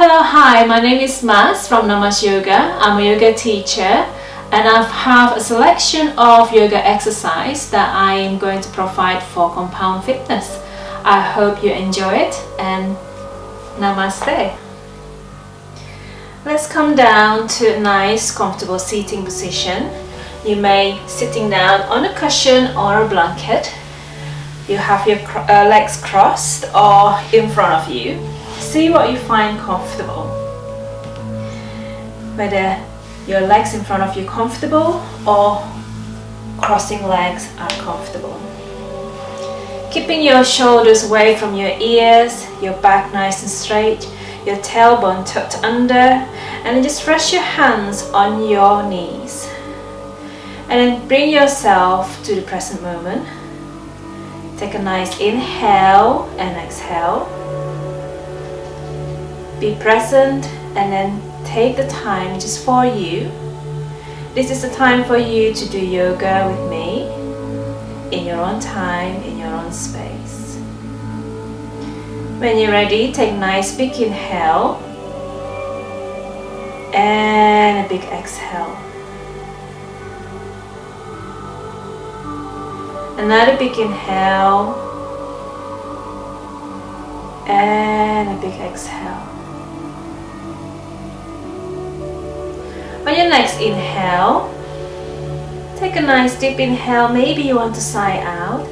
Hello, hi, my name is Mas from Namas Yoga. I'm a yoga teacher and I have a selection of yoga exercise that I am going to provide for Compound Fitness. I hope you enjoy it and namaste. Let's come down to a nice comfortable seating position. You may sitting down on a cushion or a blanket. You have your legs crossed or in front of you. See what you find comfortable. Whether your legs in front of you comfortable or crossing legs are comfortable. Keeping your shoulders away from your ears, your back nice and straight, your tailbone tucked under, and then just rest your hands on your knees. And then bring yourself to the present moment. Take a nice inhale and exhale. Be present and then take the time just for you. This is the time for you to do yoga with me in your own time, in your own space. When you're ready, take a nice big inhale and a big exhale. Another big inhale and a big exhale. On your next inhale, take a nice deep inhale. Maybe you want to sigh out.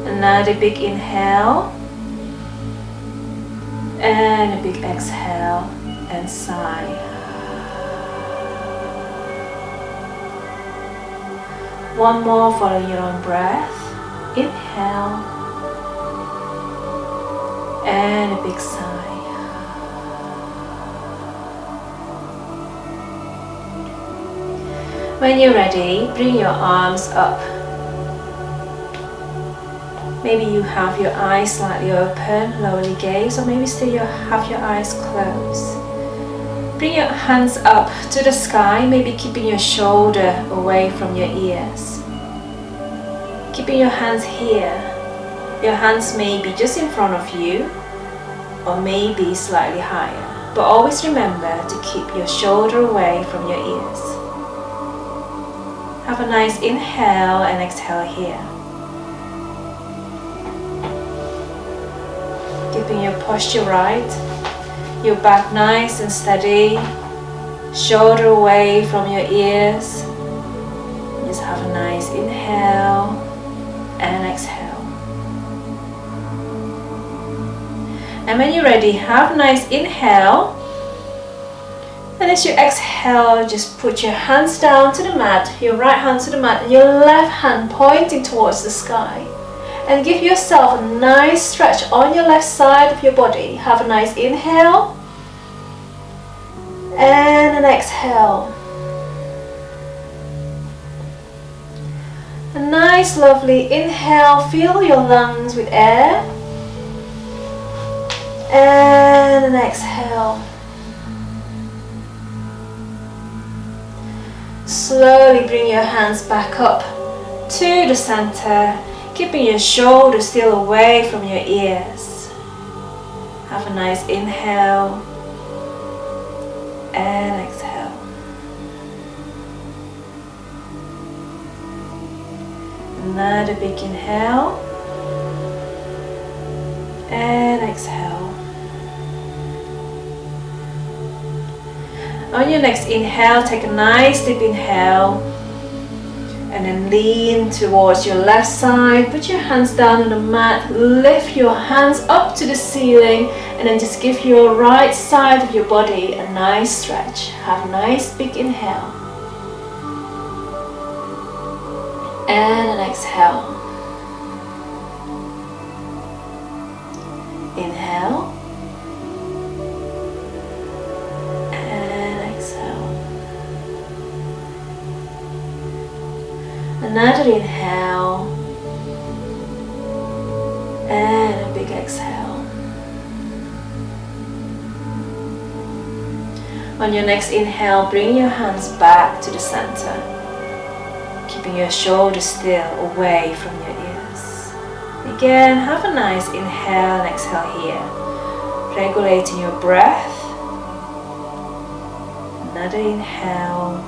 Another big inhale and a big exhale and sigh. One more, follow your own breath. Inhale and a big sigh. When you're ready, bring your arms up. Maybe you have your eyes slightly open, lowly gaze, or maybe still you have your eyes closed. Bring your hands up to the sky, maybe keeping your shoulder away from your ears. Keeping your hands here. Your hands may be just in front of you, or maybe slightly higher. But always remember to keep your shoulder away from your ears. Have a nice inhale and exhale here. Keeping your posture right, your back nice and steady, shoulder away from your ears. Just have a nice inhale and exhale. And when you're ready, have a nice inhale. And as you exhale, just put your hands down to the mat, your right hand to the mat, and your left hand pointing towards the sky. And give yourself a nice stretch on your left side of your body. Have a nice inhale and an exhale. A nice lovely inhale, fill your lungs with air. And an exhale. Slowly bring your hands back up to the center, keeping your shoulders still away from your ears. Have a nice inhale and exhale. Another big inhale and exhale. On your next inhale, take a nice deep inhale and then lean towards your left side. Put your hands down on the mat, lift your hands up to the ceiling, and then just give your right side of your body a nice stretch. Have a nice big inhale and an exhale. Inhale and exhale. Another inhale and a big exhale. On your next inhale, bring your hands back to the center, keeping your shoulders still away from your ears. Again, have a nice inhale and exhale here. Regulating your breath. Another inhale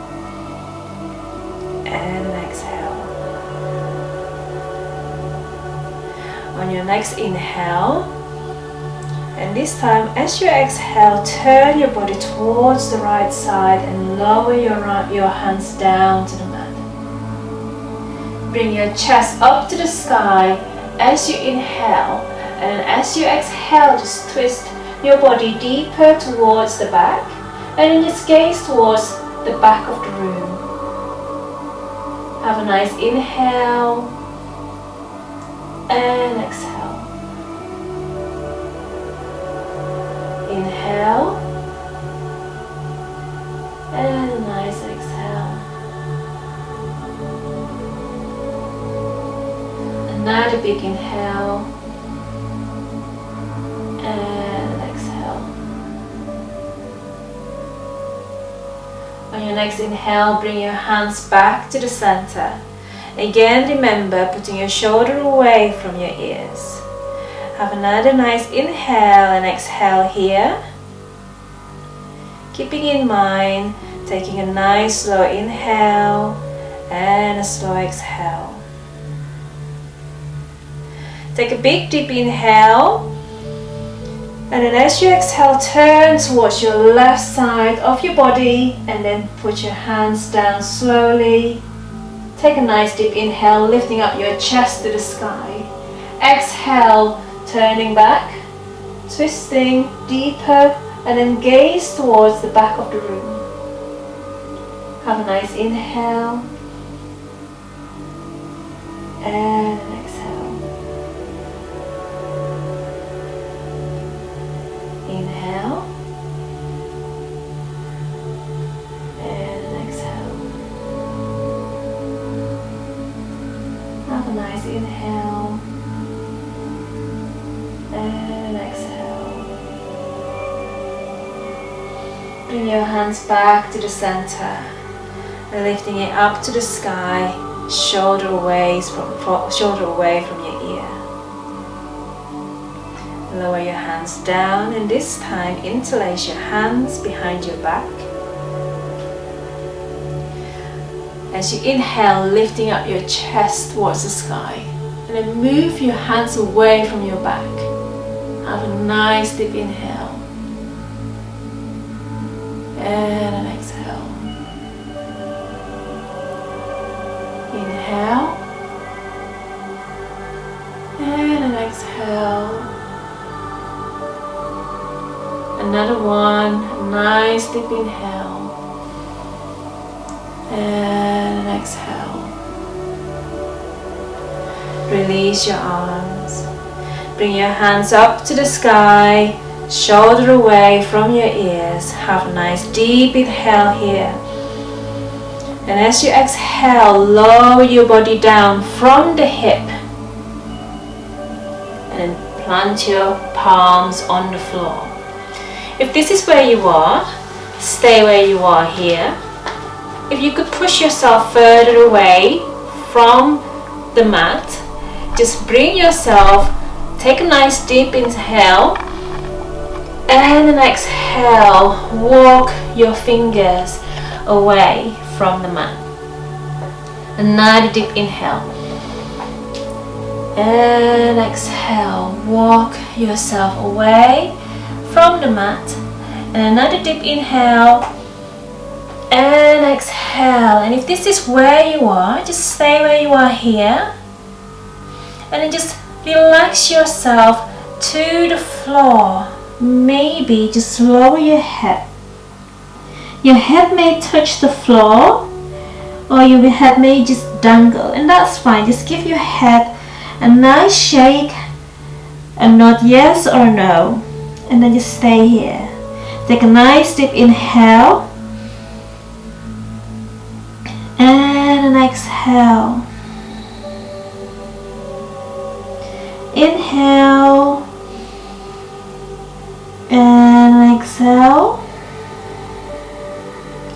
and exhale. On your next inhale, and this time as you exhale, turn your body towards the right side and lower your hands down to the mat. Bring your chest up to the sky as you inhale, and as you exhale, just twist your body deeper towards the back, and then just gaze towards the back of the room. Have a nice inhale and exhale. Inhale and a nice exhale. Another big inhale and exhale. On your next inhale, bring your hands back to the center. Again, remember putting your shoulder away from your ears. Have another nice inhale and exhale here. Keeping in mind, taking a nice slow inhale and a slow exhale. Take a big deep inhale, and then as you exhale, turn towards your left side of your body and then put your hands down slowly. Take a nice deep inhale, lifting up your chest to the sky. Exhale, turning back, twisting deeper, and then gaze towards the back of the room. Have a nice inhale and an exhale. Inhale and an exhale. Have a nice inhale and exhale. Bring your hands back to the center, lifting it up to the sky, shoulder away from your ear. Lower your hands down, and this time interlace your hands behind your back. As you inhale, lifting up your chest towards the sky, and then move your hands away from your back. Have a nice deep inhale and an exhale. Inhale and an exhale. Another one, nice deep inhale and an exhale. Release your arms. Bring your hands up to the sky, shoulder away from your ears. Have a nice deep inhale here. And as you exhale, lower your body down from the hip. And then plant your palms on the floor. If this is where you are, stay where you are here. If you could push yourself further away from the mat, just bring yourself, take a nice deep inhale, and an exhale, walk your fingers away from the mat. Another deep inhale, and exhale, walk yourself away from the mat. And another deep inhale and exhale. And if this is where you are, just stay where you are here, and then just relax yourself to the floor. Maybe just lower your head. Your head may touch the floor, or your head may just dangle, and that's fine. Just give your head a nice shake and nod yes or no, and then just stay here. Take a nice deep inhale and an exhale. Inhale and exhale.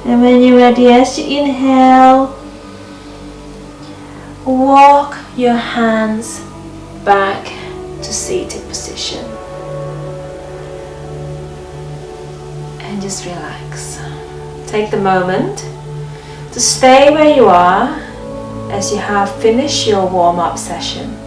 And when you're ready, as you inhale, walk your hands back to seated position. And just relax. Take the moment to stay where you are as you have finished your warm-up session.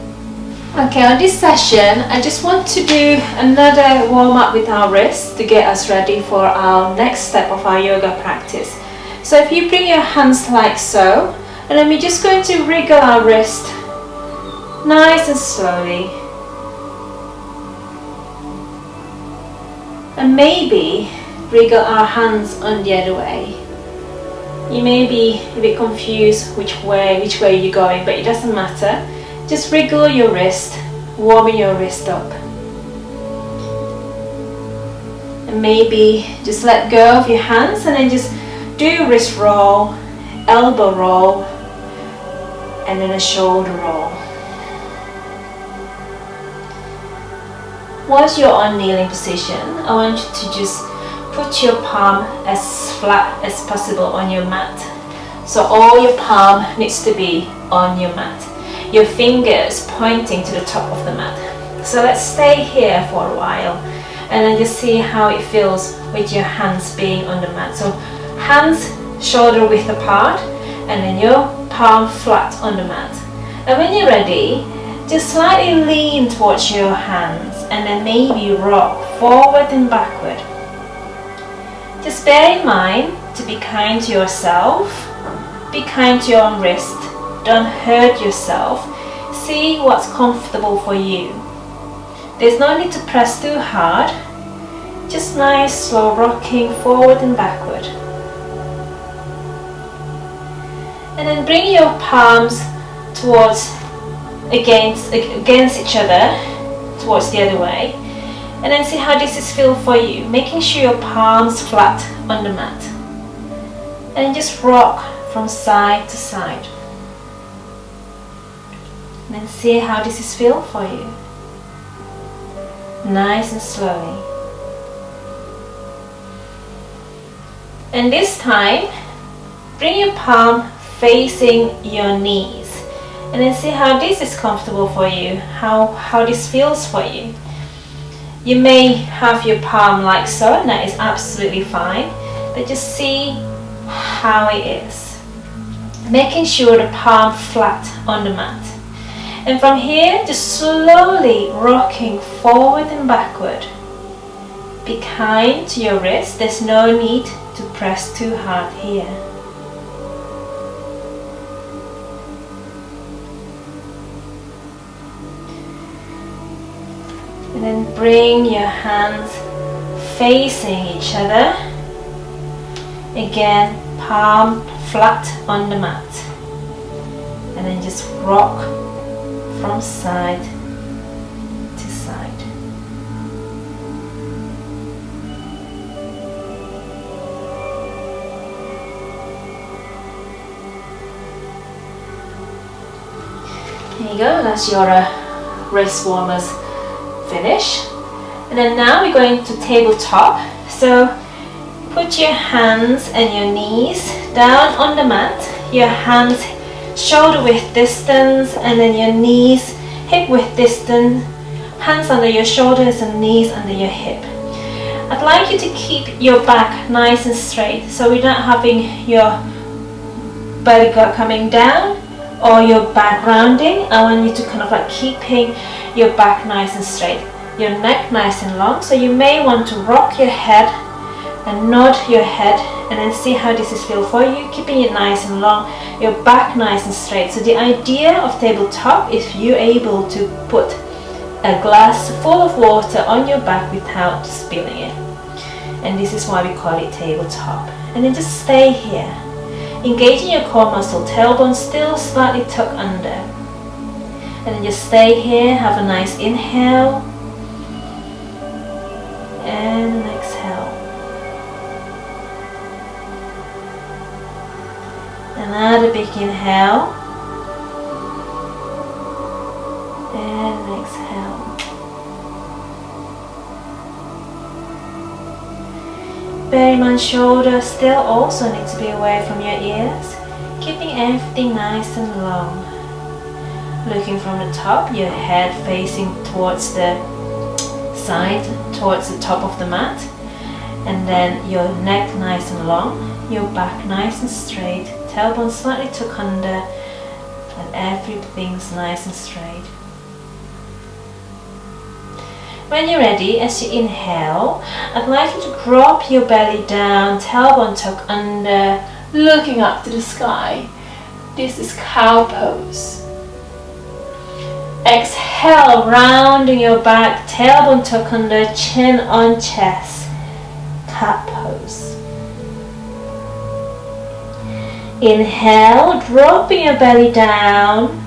Okay, on this session, I just want to do another warm-up with our wrists to get us ready for our next step of our yoga practice. So if you bring your hands like so, and then we're just going to wriggle our wrist nice and slowly. And maybe wriggle our hands on the other way. You may be a bit confused which way you're going, but it doesn't matter. Just wriggle your wrist, warming your wrist up. And maybe just let go of your hands and then just do wrist roll, elbow roll, and then a shoulder roll. Once you're on kneeling position, I want you to just put your palm as flat as possible on your mat. So all your palm needs to be on your mat. Your fingers pointing to the top of the mat. So let's stay here for a while and then just see how it feels with your hands being on the mat. So hands shoulder width apart and then your palm flat on the mat. And when you're ready, just slightly lean towards your hands and then maybe rock forward and backward. Just bear in mind to be kind to yourself, be kind to your own wrist. Don't hurt yourself. See what's comfortable for you. There's no need to press too hard. Just nice slow rocking forward and backward. And then bring your palms towards against each other, towards the other way. And then see how this is feel for you. Making sure your palms flat on the mat. And just rock from side to side. And then see how this is feel for you. Nice and slowly. And this time, bring your palm facing your knees. And then see how this is comfortable for you, how this feels for you. You may have your palm like so, and that is absolutely fine. But just see how it is. Making sure the palm flat on the mat. And from here, just slowly rocking forward and backward. Be kind to your wrist. There's no need to press too hard here. And then bring your hands facing each other. Again, palm flat on the mat. And then just rock from side to side. There you go, that's your wrist warmers finish. And then now we're going to tabletop. So put your hands and your knees down on the mat. Your hands shoulder width distance and then your knees hip width distance. Hands under your shoulders and knees under your hip. I'd like you to keep your back nice and straight, so we're not having your belly coming down or your back rounding. I want you to kind of like keeping your back nice and straight, your neck nice and long. So you may want to rock your head and nod your head and then see how this is feel for you, keeping it nice and long, your back nice and straight. So the idea of tabletop is you're able to put a glass full of water on your back without spilling it. And this is why we call it tabletop. And then just stay here. Engaging your core muscle, tailbone still slightly tucked under. And then just stay here, have a nice inhale and an exhale. Another big inhale and an exhale. Bear in mind, shoulders still also need to be away from your ears, keeping everything nice and long. looking from the top, your head facing towards the side, towards the top of the mat, and then your neck nice and long, your back nice and straight, tailbone slightly tucked under, and everything's nice and straight. When you're ready, as you inhale, I'd like you to drop your belly down, tailbone tucked under, looking up to the sky. This is cow pose. Exhale, rounding your back, tailbone tucked under, chin on chest, cat pose. Inhale, dropping your belly down,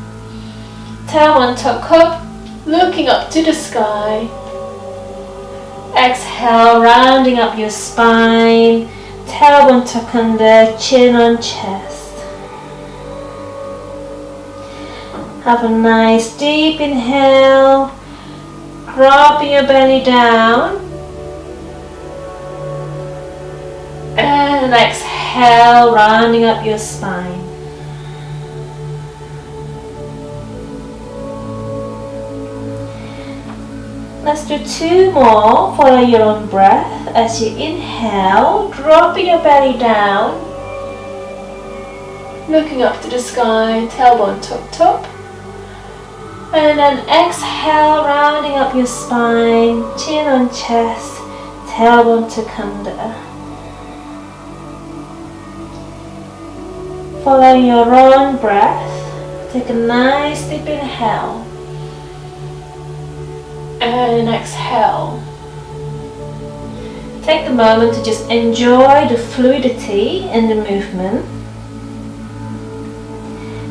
tailbone tucked up, looking up to the sky. Exhale, rounding up your spine, tailbone tucked under, chin on chest. Have a nice deep inhale, dropping your belly down, and exhale, rounding up your spine. Let's do 2 more. Follow your own breath. As you inhale, dropping your belly down, looking up to the sky, tailbone tucked up. And then exhale, rounding up your spine, chin on chest, tailbone tucked under. Follow your own breath. Take a nice deep inhale. And exhale. Take the moment to just enjoy the fluidity and the movement.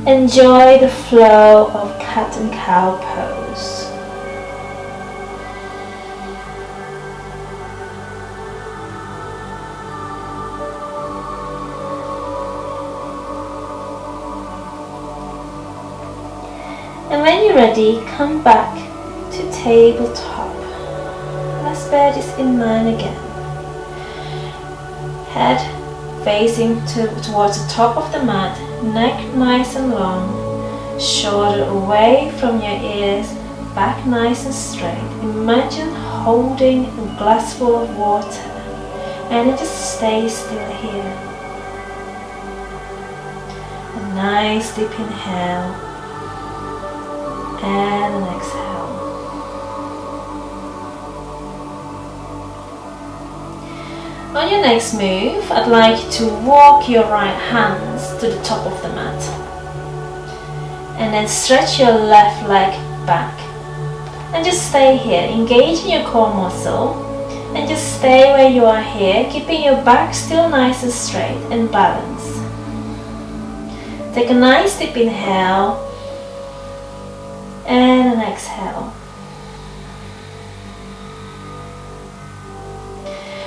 Enjoy the flow of cat and cow pose. And when you're ready, come back to tabletop. Let's bear this in mind again. Head facing towards the top of the mat, neck nice and long, shoulder away from your ears, back nice and straight. Imagine holding a glass full of water and it just stays still here. A nice deep inhale and an exhale. On your next move, I'd like you to walk your right hands to the top of the mat and then stretch your left leg back and just stay here, engaging your core muscle, and just stay where you are here, keeping your back still nice and straight and balanced. Take a nice deep inhale and an exhale.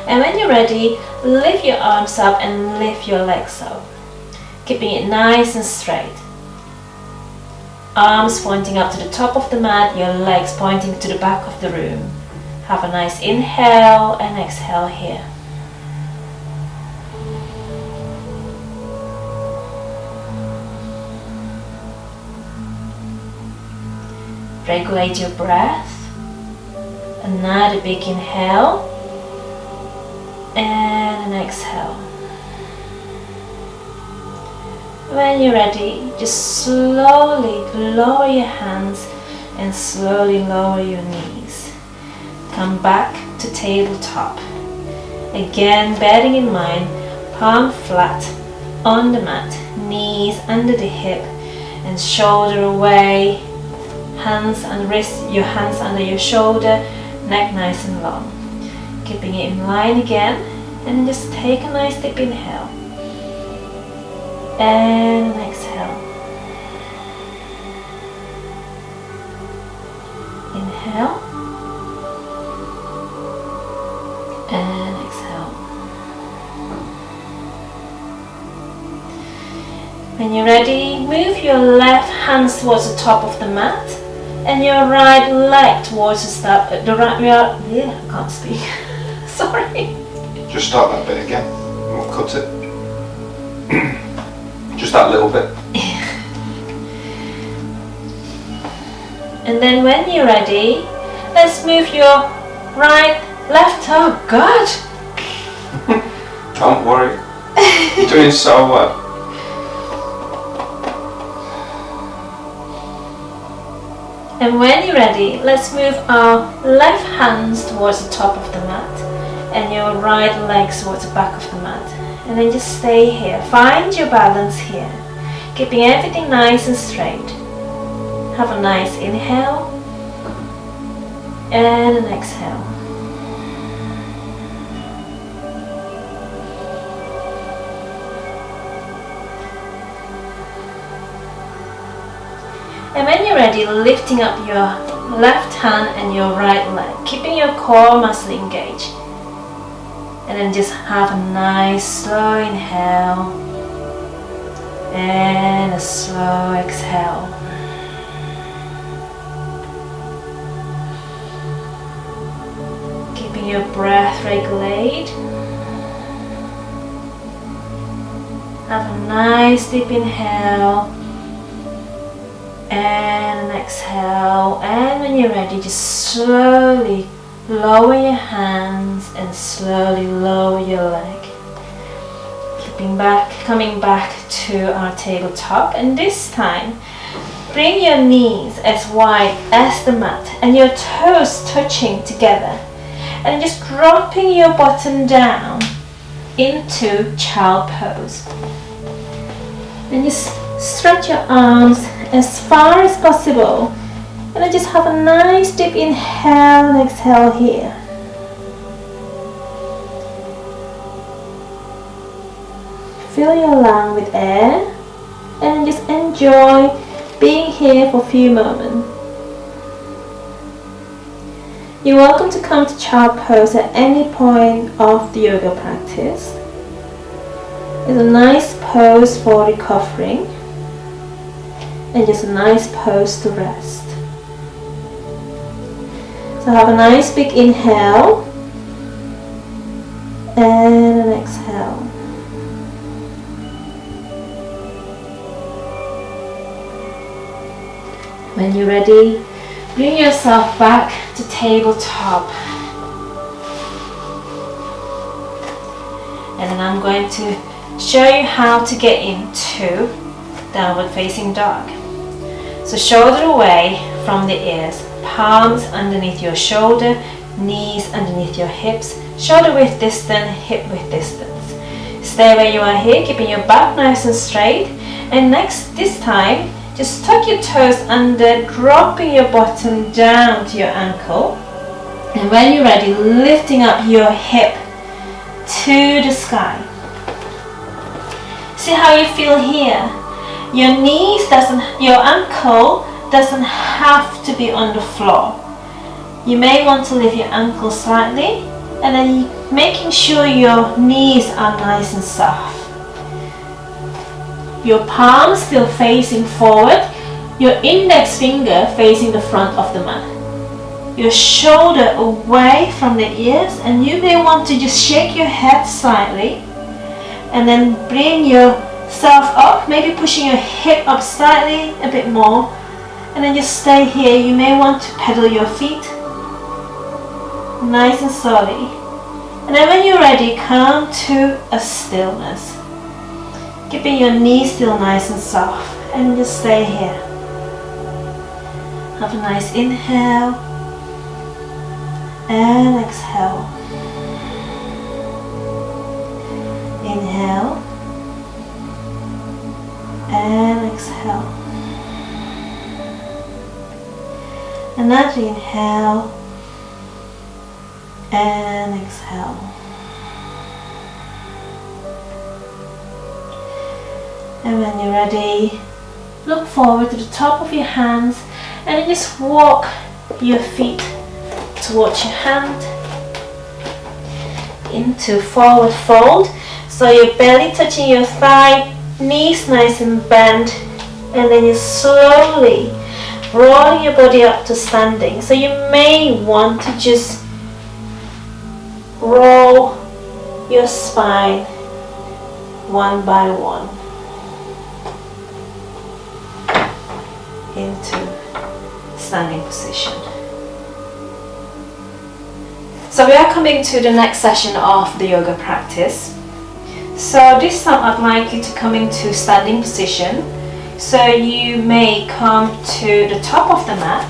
And when you're ready, lift your arms up and lift your legs up, keeping it nice and straight. Arms pointing up to the top of the mat, your legs pointing to the back of the room. Have a nice inhale and exhale here. Regulate your breath. Another big inhale and an exhale. When you're ready, just slowly lower your hands and slowly lower your knees. Come back to tabletop. Again, bearing in mind, palm flat on the mat, knees under the hip and shoulder away, hands and wrist, your hands under your shoulder, neck nice and long. Keeping it in line again, and just take a nice deep inhale and an exhale. Inhale and exhale. When you're ready, move your left hand towards the top of the mat and your right leg towards I can't speak. Sorry. Just start that bit again. We'll cut it. Just that little bit. And then when you're ready, let's move your right, left, oh God! Don't worry. You're doing so well. And when you're ready, let's move our left hands towards the top of the mat and your right legs towards the back of the mat. And then just stay here. Find your balance here, keeping everything nice and straight. Have a nice inhale and an exhale. And when you're ready, lifting up your left hand and your right leg, keeping your core muscle engaged. And then just have a nice slow inhale and a slow exhale. Keeping your breath regulate. Have a nice deep inhale and an exhale. And when you're ready, just slowly lower your hands and slowly lower your leg. Coming back to our tabletop, and this time bring your knees as wide as the mat and your toes touching together, and just dropping your bottom down into child pose. And just stretch your arms as far as possible, and then just have a nice deep inhale and exhale here. Fill your lung with air and then just enjoy being here for a few moments. You're welcome to come to child pose at any point of the yoga practice. It's a nice pose for recovering and just a nice pose to rest. So have a nice big inhale and an exhale. When you're ready, bring yourself back to tabletop. And then I'm going to show you how to get into downward facing dog. So shoulder away from the ears, palms underneath your shoulder, knees underneath your hips, shoulder width distance, hip width distance. Stay where you are here, keeping your back nice and straight. And this time, just tuck your toes under, dropping your bottom down to your ankle. And when you're ready, lifting up your hip to the sky. See how you feel here. Your ankle doesn't have to be on the floor. You may want to lift your ankle slightly, and then making sure your knees are nice and soft. Your palms still facing forward, your index finger facing the front of the mat. Your shoulder away from the ears, and you may want to just shake your head slightly and then bring yourself up, maybe pushing your hip up slightly a bit more, and then just stay here. You may want to pedal your feet nice and slowly, and then when you're ready, come to a stillness. Keeping your knees still nice and soft, and just stay here. Have a nice inhale and exhale. Inhale and exhale. Another inhale and exhale. And when you're ready, look forward to the top of your hands and then just walk your feet towards your hand into forward fold. So your belly touching your thigh, knees nice and bent, and then you slowly rolling your body up to standing. So you may want to just roll your spine one by one into standing position. So we are coming to the next session of the yoga practice. So this time I'd like you to come into standing position. So you may come to the top of the mat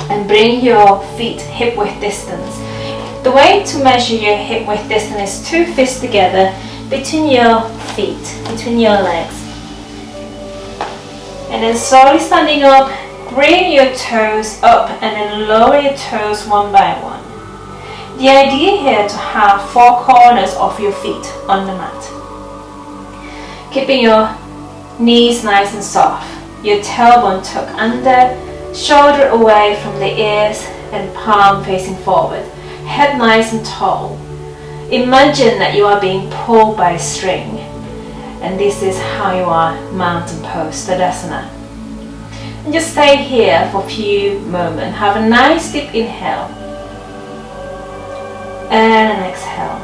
and bring your feet hip width distance. The way to measure your hip width distance is 2 fists together between your feet, between your legs. And then slowly standing up, bring your toes up and then lower your toes one by one. The idea here to have 4 corners of your feet on the mat. Keeping your knees nice and soft, your tailbone tucked under, shoulder away from the ears and palm facing forward, head nice and tall. Imagine that you are being pulled by a string, and this is how you are mountain pose, Tadasana. And just stay here for a few moments. Have a nice deep inhale and an exhale.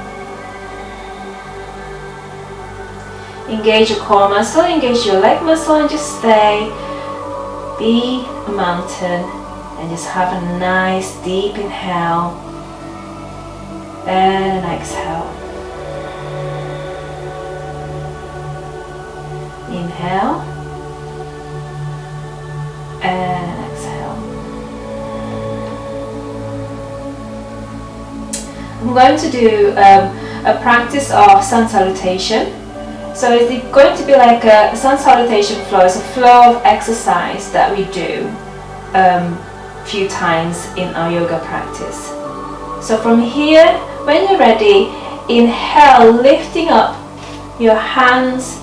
Engage your core muscle, engage your leg muscle, and just stay. Be a mountain and just have a nice deep inhale and an exhale. Inhale and an exhale. I'm going to do a practice of sun salutation. So it's going to be like a sun salutation flow. It's a flow of exercise that we do a few times in our yoga practice. So from here, when you're ready, inhale, lifting up your hands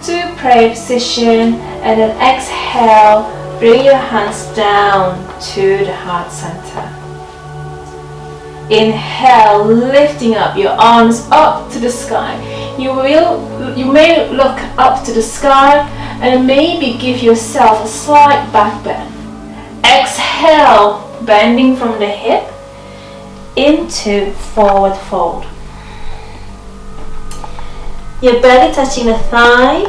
to prayer position, and then exhale, bring your hands down to the heart center. Inhale, lifting up your arms up to the sky. You may look up to the sky and maybe give yourself a slight back bend. Exhale, bending from the hip into forward fold. Your belly touching the thighs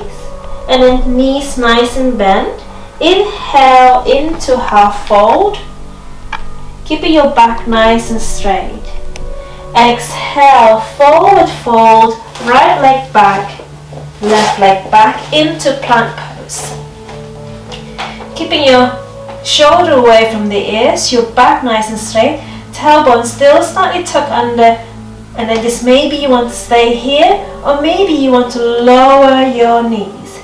and then knees nice and bent. Inhale into half fold, keeping your back nice and straight. Exhale, forward fold, right leg back, left leg back into plank pose. Keeping your shoulder away from the ears, your back nice and straight, tailbone still slightly tucked under, and then just maybe you want to stay here, or maybe you want to lower your knees.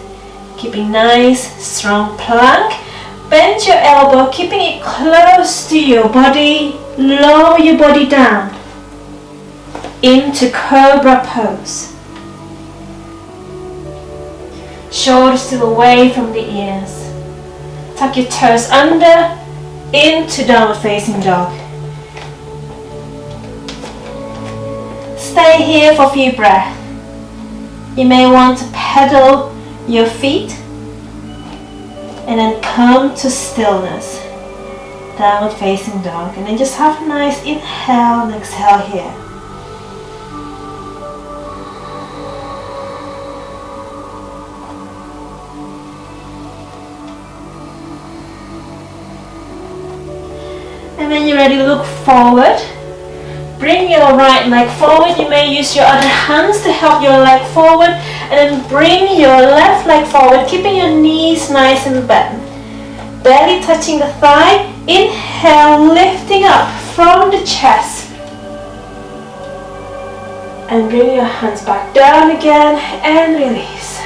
Keeping nice, strong plank. Bend your elbow, keeping it close to your body. Lower your body down into cobra pose. Shoulders still away from the ears. Tuck your toes under into downward facing dog. Stay here for a few breaths. You may want to pedal your feet and then come to stillness, downward facing dog, and then just have a nice inhale and exhale here. And when you're ready, look forward. Bring your right leg forward. You may use your other hands to help your leg forward, and then bring your left leg forward, keeping your knees nice and bent. Belly touching the thigh. Inhale, lifting up from the chest. And bring your hands back down again and release.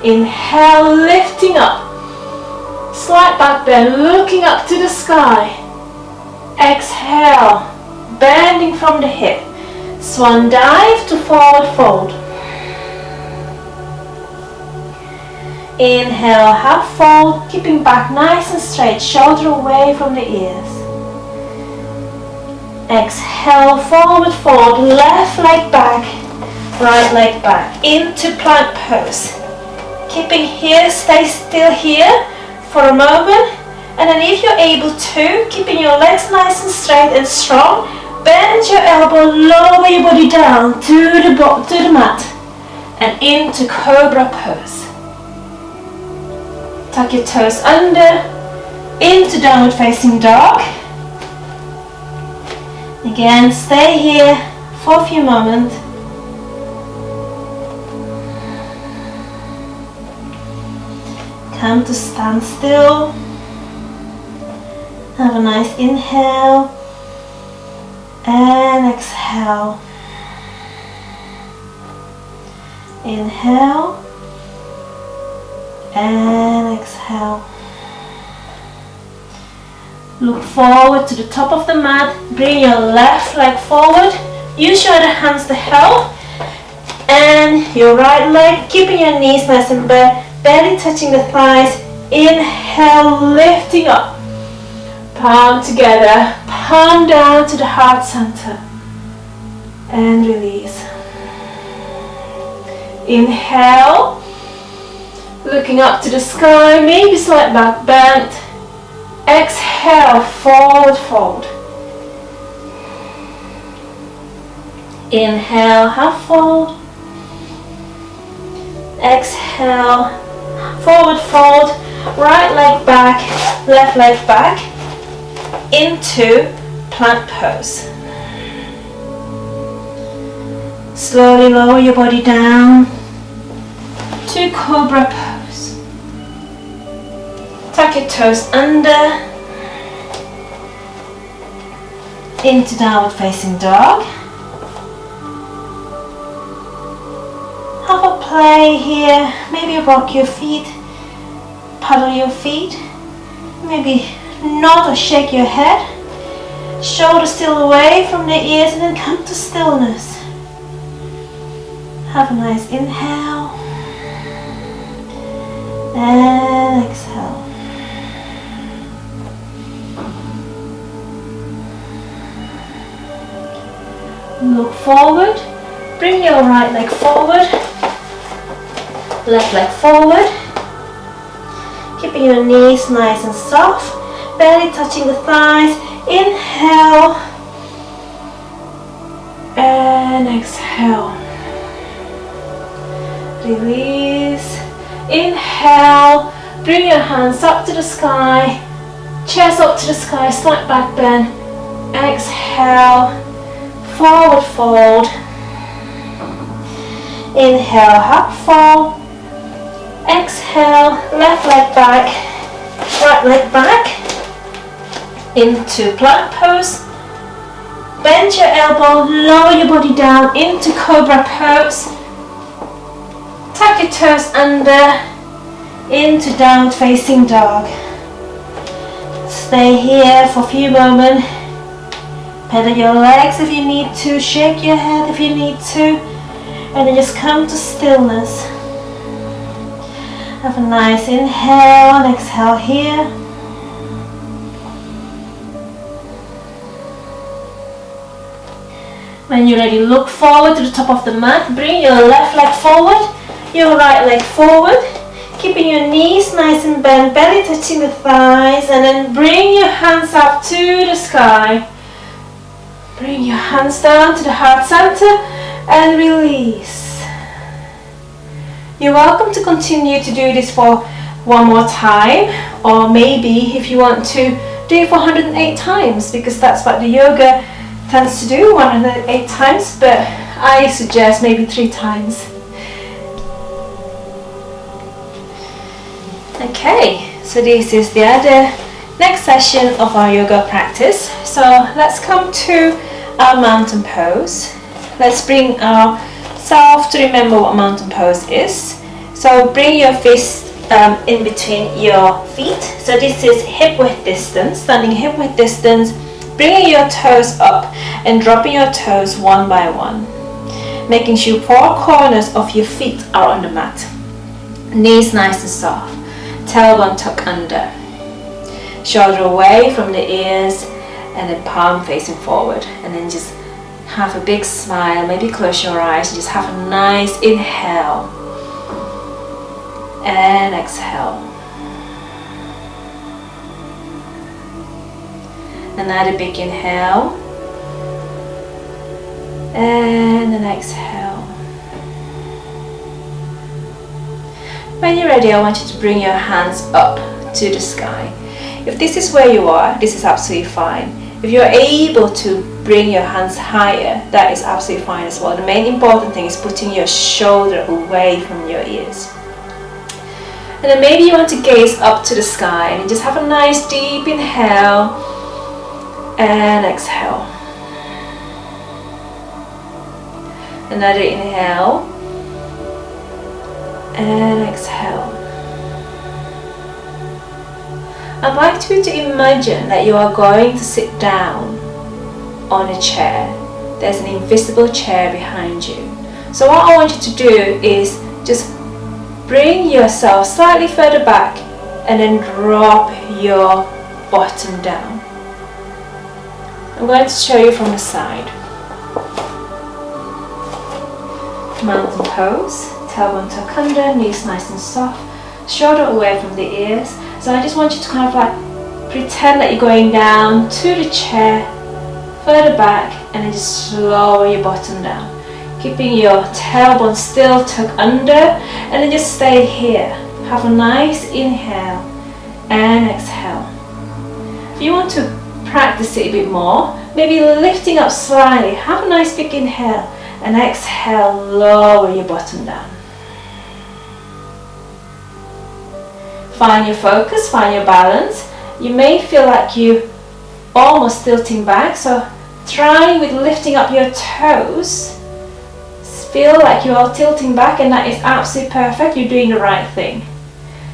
Inhale, lifting up. Slight back bend, looking up to the sky. Exhale, bending from the hip. Swan dive to forward fold. Inhale, half fold, keeping back nice and straight, shoulder away from the ears. Exhale, forward fold, left leg back, right leg back, into plank pose. Keeping here, stay still here for a moment. And then if you're able to, keeping your legs nice and straight and strong, bend your elbow, lower your body down to the mat and into cobra pose. Tuck your toes under, into downward facing dog. Again, stay here for a few moments. Come to stand still. Have a nice inhale and exhale. Inhale and exhale. Look forward to the top of the mat. Bring your left leg forward. Use your other hands to help. And your right leg, keeping your knees nice and bent, belly touching the thighs. Inhale, lifting up. Palm together, palm down to the heart center. And release. Inhale, looking up to the sky, maybe slight back bend. Exhale, forward fold. Inhale, half fold. Exhale, forward fold. Right leg back, left leg back into plank pose. Slowly lower your body down to cobra pose. Tuck your toes under into downward facing dog. Have a play here. Maybe rock your feet, paddle your feet, maybe nod or shake your head. Shoulders still away from the ears, and then come to stillness. Have a nice inhale and exhale. Look forward, bring your right leg forward, left leg forward, keeping your knees nice and soft, belly touching the thighs. Inhale and exhale. Release. Inhale, bring your hands up to the sky, chest up to the sky, slight back bend. Exhale, forward fold. Inhale, half fold. Exhale, left leg back, right leg back into plank pose. Bend your elbow, lower your body down into cobra pose. Tuck your toes under into downward facing dog. Stay here for a few moments. Pedal your legs if you need to, shake your head if you need to, and then just come to stillness. Have a nice inhale and exhale here. When you're ready, look forward to the top of the mat. Bring your left leg forward, your right leg forward, keeping your knees nice and bent, belly touching the thighs, and then bring your hands up to the sky. Bring your hands down to the heart center and release. You're welcome to continue to do this for one more time, or maybe if you want to do it for 108 times, because that's what the yoga tends to do, 108 times, but I suggest maybe 3 times. Okay, so this is the other next session of our yoga practice. So let's come to our mountain pose. Let's bring ourselves to remember what mountain pose is. So bring your fist in between your feet. So this is hip width distance, standing hip width distance. Bringing your toes up and dropping your toes one by one. Making sure 4 corners of your feet are on the mat. Knees nice and soft. Tailbone tuck under. Shoulder away from the ears, and then palm facing forward. And then just have a big smile. Maybe close your eyes. Just have a nice inhale. And exhale. Another big inhale and an exhale. When you're ready, I want you to bring your hands up to the sky. If this is where you are, this is absolutely fine. If you're able to bring your hands higher, that is absolutely fine as well. The main important thing is putting your shoulder away from your ears. And then maybe you want to gaze up to the sky and just have a nice deep inhale and exhale. Another inhale and exhale. I'd like you to imagine that you are going to sit down on a chair. There's an invisible chair behind you. So what I want you to do is just bring yourself slightly further back and then drop your bottom down. I'm going to show you from the side. Mountain pose, tailbone tuck under, knees nice and soft, shoulder away from the ears. So I just want you to kind of like pretend that you're going down to the chair, further back, and then just lower your bottom down. Keeping your tailbone still tucked under, and then just stay here. Have a nice inhale and exhale. If you want to practice it a bit more, maybe lifting up slightly, have a nice big inhale and exhale, lower your bottom down. Find your focus, find your balance. You may feel like you almost tilting back, so try with lifting up your toes. Feel like you are tilting back, and that is absolutely perfect. You're doing the right thing.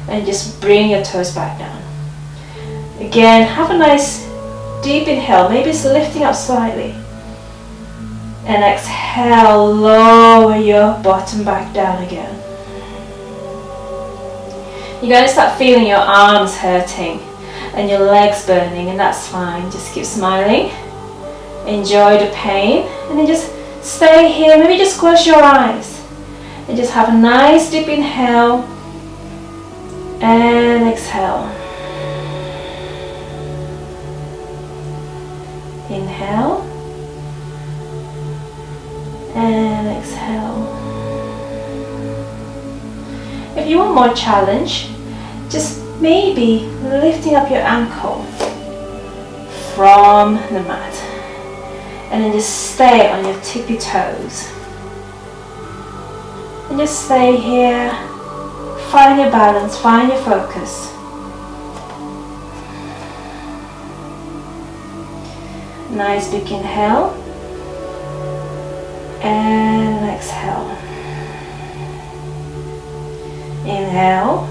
And just bring your toes back down. Again, have a nice deep inhale, maybe it's lifting up slightly. And exhale, lower your bottom back down again. You're going to start feeling your arms hurting and your legs burning, and that's fine. Just keep smiling. Enjoy the pain, and then just stay here. Maybe just close your eyes and just have a nice deep inhale and exhale. Inhale and exhale. If you want more challenge, just maybe lifting up your ankle from the mat. And then just stay on your tippy toes. And just stay here. Find your balance, find your focus. Nice big inhale. And exhale. Inhale.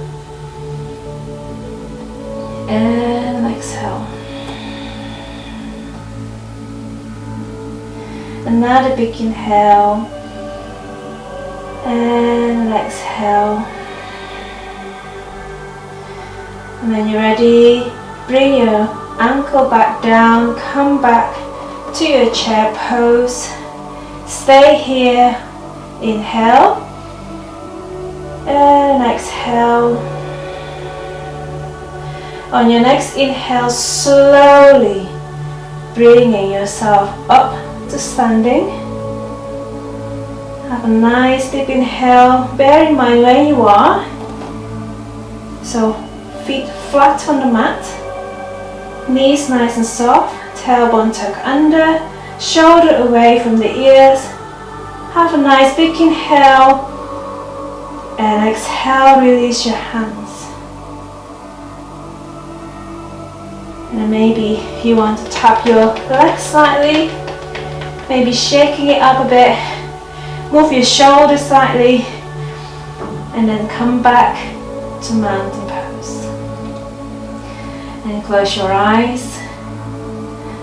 And exhale. Another big inhale and exhale. And when you're ready, bring your ankle back down, come back to your chair pose. Stay here. Inhale and exhale. On your next inhale, slowly bringing yourself up to standing. Have a nice deep inhale. Bear in mind where you are. So feet flat on the mat. Knees nice and soft. Tailbone tuck under. Shoulder away from the ears. Have a nice big inhale. And exhale, release your hands. And then maybe if you want to tap your legs slightly, maybe shaking it up a bit, move your shoulders slightly, and then come back to mountain pose. And close your eyes,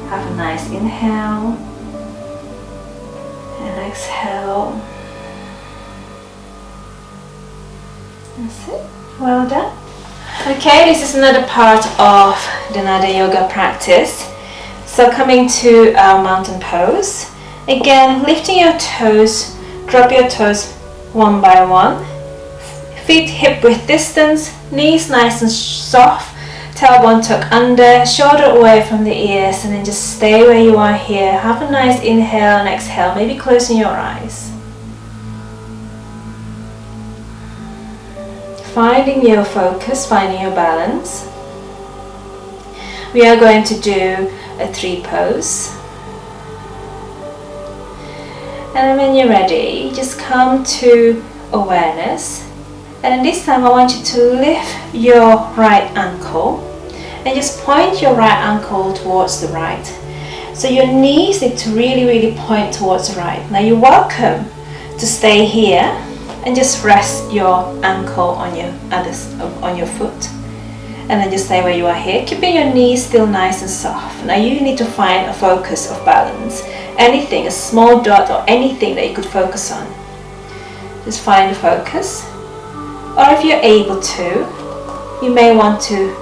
have a nice inhale, and exhale. That's it, well done. Okay, this is another part of the Nada Yoga practice. So coming to our mountain pose. Again, lifting your toes, drop your toes one by one. Feet hip width distance, knees nice and soft, tailbone tuck under, shoulder away from the ears, and then just stay where you are here. Have a nice inhale and exhale, maybe closing your eyes. Finding your focus, finding your balance. we are going to do a 3 pose. And when you're ready, just come to awareness. And then this time I want you to lift your right ankle and just point your right ankle towards the right. So your knees need to really point towards the right. Now you're welcome to stay here and just rest your ankle on your foot. And then just stay where you are here, keeping your knees still nice and soft. Now you need to find a focus of balance. Anything, a small dot or anything that you could focus on. Just find a focus. Or if you're able to, you may want to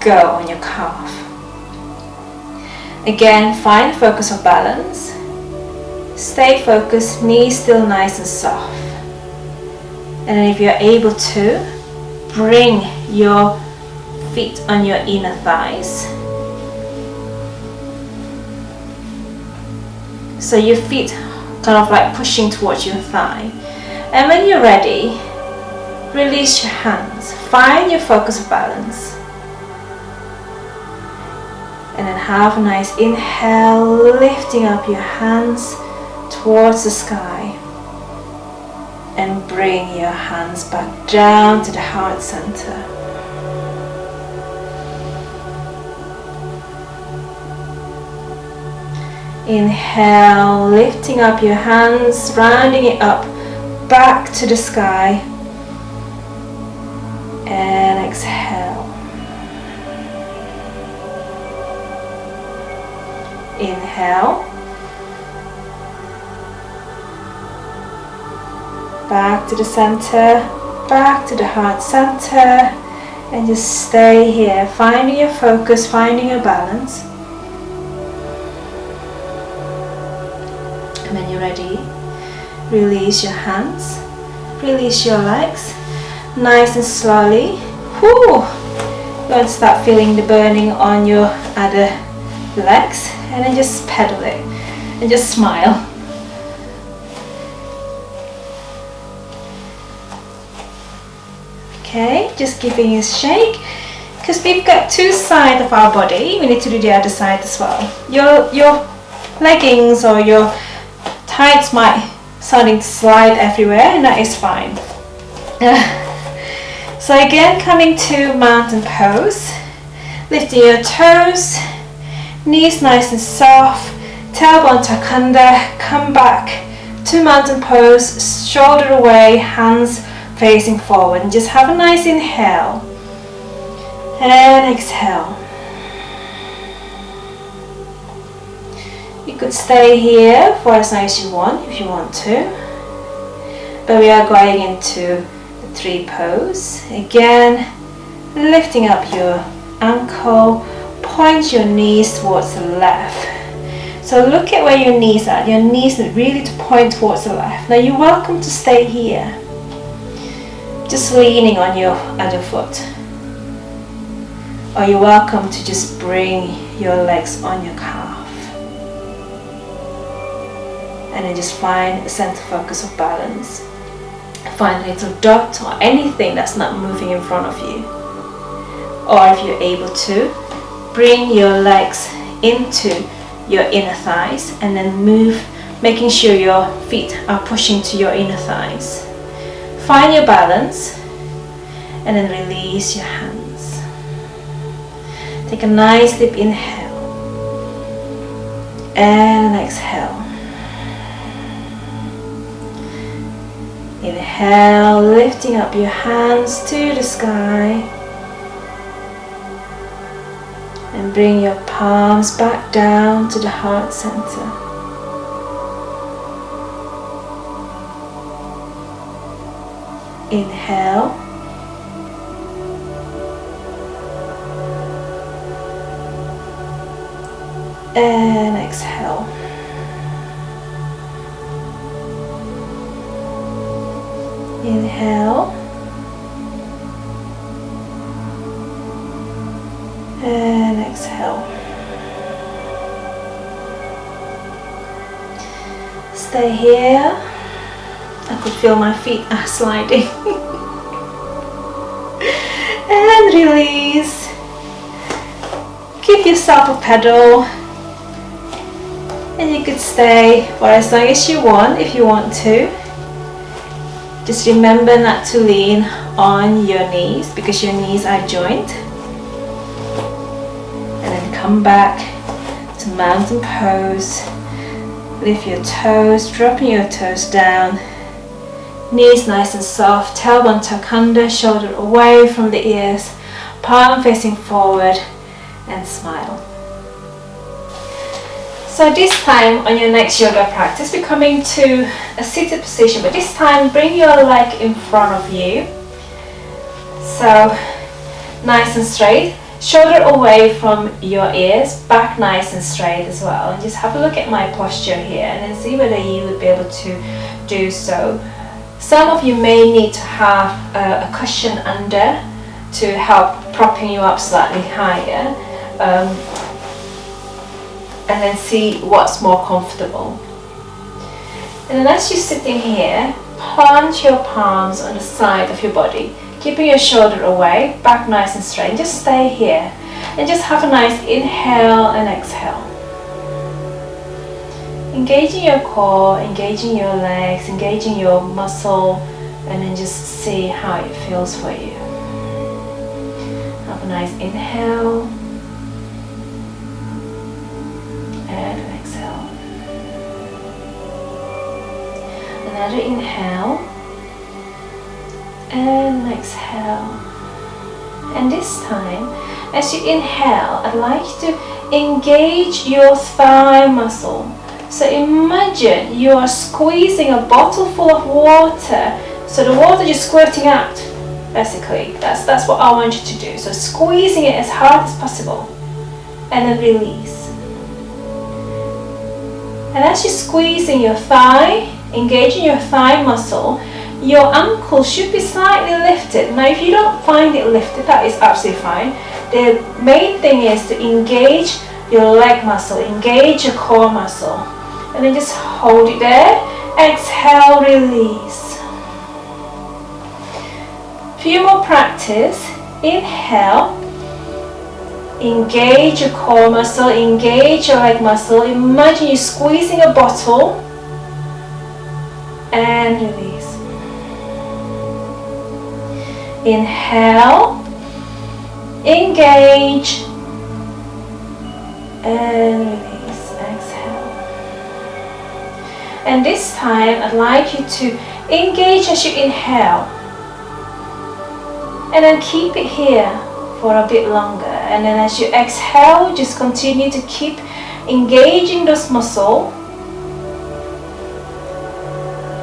go on your calf. Again, find a focus of balance. Stay focused, knees still nice and soft. And then if you're able to, bring your feet on your inner thighs. So your feet kind of like pushing towards your thigh. And when you're ready, release your hands. Find your focus of balance. And then have a nice inhale, lifting up your hands towards the sky. And bring your hands back down to the heart center. Inhale, lifting up your hands, rounding it up back to the sky. And exhale. Inhale. Back to the center, back to the heart center. And just stay here, finding your focus, finding your balance. And when you're ready, release your hands, release your legs, nice and slowly. Whoo! You're going to start feeling the burning on your other legs, and then just pedal it and just smile. Okay, just giving a shake, because we've got 2 sides of our body. We need to do the other side as well. Your leggings or your tights might starting to slide everywhere, and that is fine. So again, coming to mountain pose, lifting your toes, knees nice and soft, tailbone tuck under, come back to mountain pose, shoulder away, hands facing forward, and just have a nice inhale and exhale. You could stay here for as long as you want if you want to, but we are going into the 3 pose. Again, lifting up your ankle, point your knees towards the left. So look at where your knees are. Your knees are really to point towards the left. Now you're welcome to stay here, just leaning on your other foot. Or you're welcome to just bring your legs on your calf. And then just find a center focus of balance. Find a little dot or anything that's not moving in front of you. Or if you're able to, bring your legs into your inner thighs and then move, making sure your feet are pushing to your inner thighs. Find your balance and then release your hands. Take a nice deep inhale and exhale. Inhale, lifting up your hands to the sky. And bring your palms back down to the heart center. Inhale. And exhale. Inhale. And exhale. Stay here. I could feel my feet are sliding. And release. give yourself a pedal, and you could stay for as long as you want if you want to. Just remember not to lean on your knees because your knees are joined. And then come back to mountain pose. Lift your toes, dropping your toes down. Knees nice and soft, tailbone tuck under, shoulder away from the ears, palm facing forward, and smile. So this time on your next yoga practice, we're coming to a seated position, but this time bring your leg in front of you. So nice and straight, shoulder away from your ears, back nice and straight as well. And just have a look at my posture here and then see whether you would be able to do so. Some of you may need to have a cushion under to help propping you up slightly higher, and then see what's more comfortable. And then as you're sitting here, plant your palms on the side of your body, keeping your shoulder away, back nice and straight. Just stay here and just have a nice inhale and exhale. Engaging your core, engaging your legs, engaging your muscle, and then just see how it feels for you. Have a nice inhale and an exhale. Another inhale and an exhale. And this time, as you inhale, I'd like you to engage your thigh muscle. So imagine you are squeezing a bottle full of water, so the water just squirting out, basically. That's what I want you to do. So squeezing it as hard as possible, and then release. And as you're squeezing your thigh, engaging your thigh muscle, your ankle should be slightly lifted. Now if you don't find it lifted, that is absolutely fine. The main thing is to engage your leg muscle, engage your core muscle. And then just hold it there. Exhale, release. Few more practice. Inhale. Engage your core muscle, engage your leg muscle. Imagine you're squeezing a bottle. And release. Inhale. Engage. And release. And this time I'd like you to engage as you inhale and then keep it here for a bit longer, and then as you exhale just continue to keep engaging those muscles.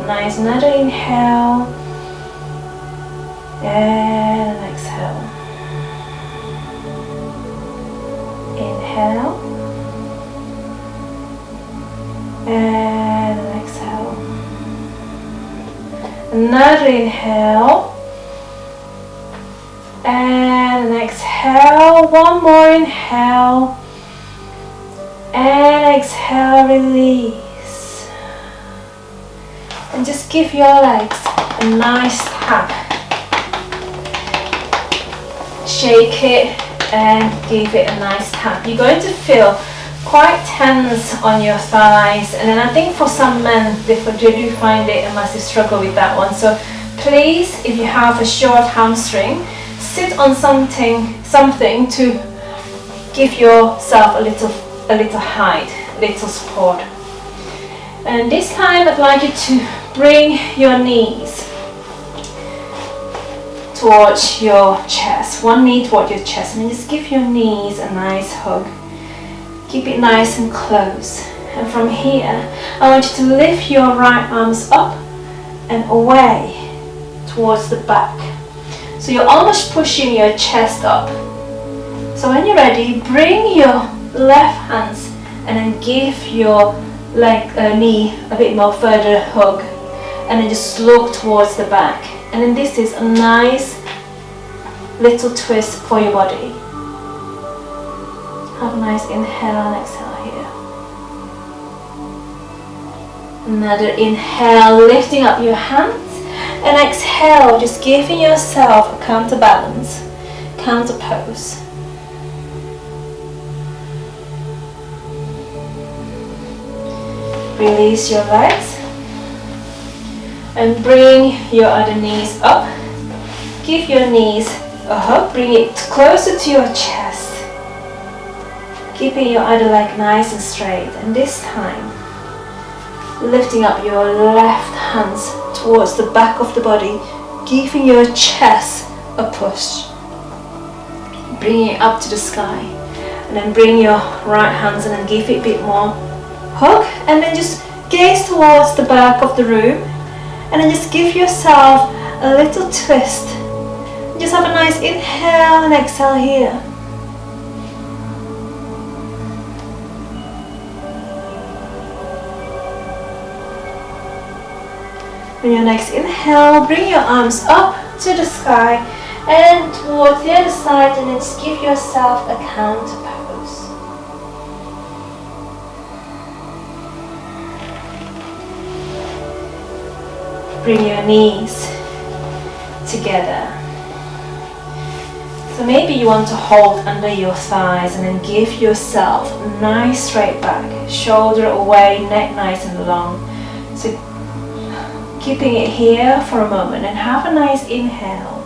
Nice, another inhale and an exhale. Inhale and exhale. Another inhale and exhale. One more inhale and exhale, release. And just give your legs a nice tap. Shake it and give it a nice tap. You're going to feel quite tense on your thighs, and then I think for some men they do find it a massive struggle with that one. So please, if you have a short hamstring, sit on something to give yourself a little height, a little support. And this time I'd like you to bring your knees towards your chest, one knee towards your chest, and just give your knees a nice hug. Keep it nice and close. And from here, I want you to lift your right arms up and away towards the back. So you're almost pushing your chest up. So when you're ready, bring your left hands and then give your knee a bit more further hug. And then just look towards the back. And then this is a nice little twist for your body. Have a nice inhale and exhale here. Another inhale, lifting up your hands. And exhale, just giving yourself a counterbalance, counter pose. Release your legs and bring your other knees up. Give your knees a hug, bring it closer to your chest. Keeping your other leg nice and straight, and this time lifting up your left hands towards the back of the body, giving your chest a push. Bring it up to the sky, and then bring your right hands and then give it a bit more hug, and then just gaze towards the back of the room, and then just give yourself a little twist. Just have a nice inhale and exhale here. On your next inhale, bring your arms up to the sky and towards the other side, and then just give yourself a counter pose. Bring your knees together. So maybe you want to hold under your thighs and then give yourself a nice straight back, shoulder away, neck nice and long. So keeping it here for a moment, and have a nice inhale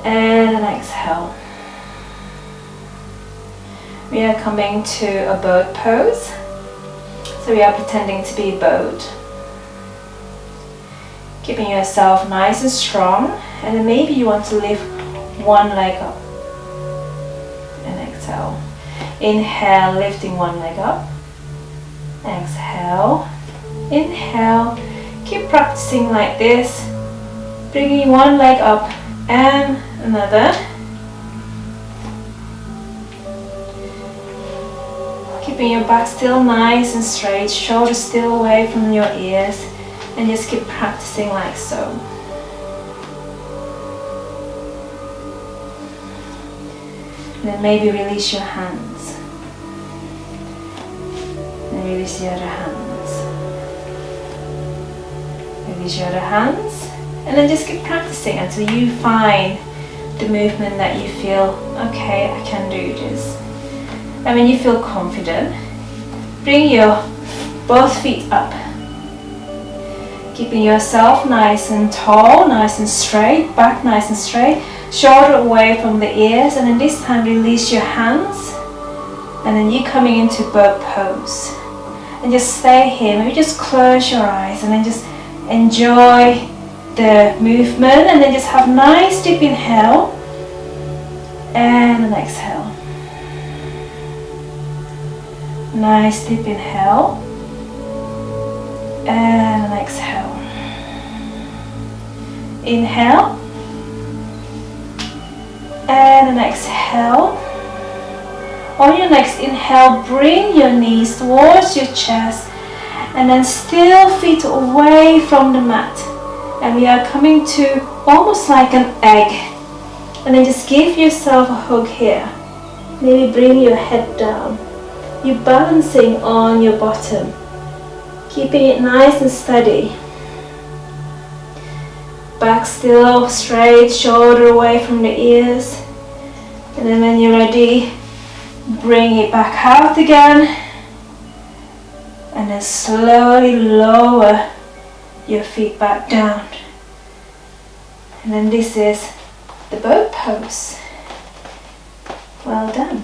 and an exhale. We are coming to a boat pose. So we are pretending to be a boat. Keeping yourself nice and strong, and then maybe you want to lift one leg up and exhale. Inhale, lifting one leg up. Exhale, inhale. Keep practicing like this, bringing one leg up and another. Keeping your back still nice and straight, shoulders still away from your ears, and just keep practicing like so. And then maybe release your hands, and release the other hands. Release your other hands, and then just keep practicing until you find the movement that you feel, okay, I can do this. And when you feel confident, bring your both feet up, keeping yourself nice and tall, nice and straight, back nice and straight, shoulder away from the ears, and then this time release your hands, and then you coming into boat pose. And just stay here, maybe just close your eyes and then just enjoy the movement, and then just have nice deep inhale and an exhale. Nice deep inhale and an exhale. Inhale and an exhale. On your next inhale, bring your knees towards your chest, and then still feet away from the mat. And we are coming to almost like an egg. And then just give yourself a hug here. Maybe bring your head down. You're balancing on your bottom, keeping it nice and steady. Back still straight, shoulder away from the ears. And then when you're ready, bring it back out again. And then slowly lower your feet back down. And then this is the boat pose. Well done.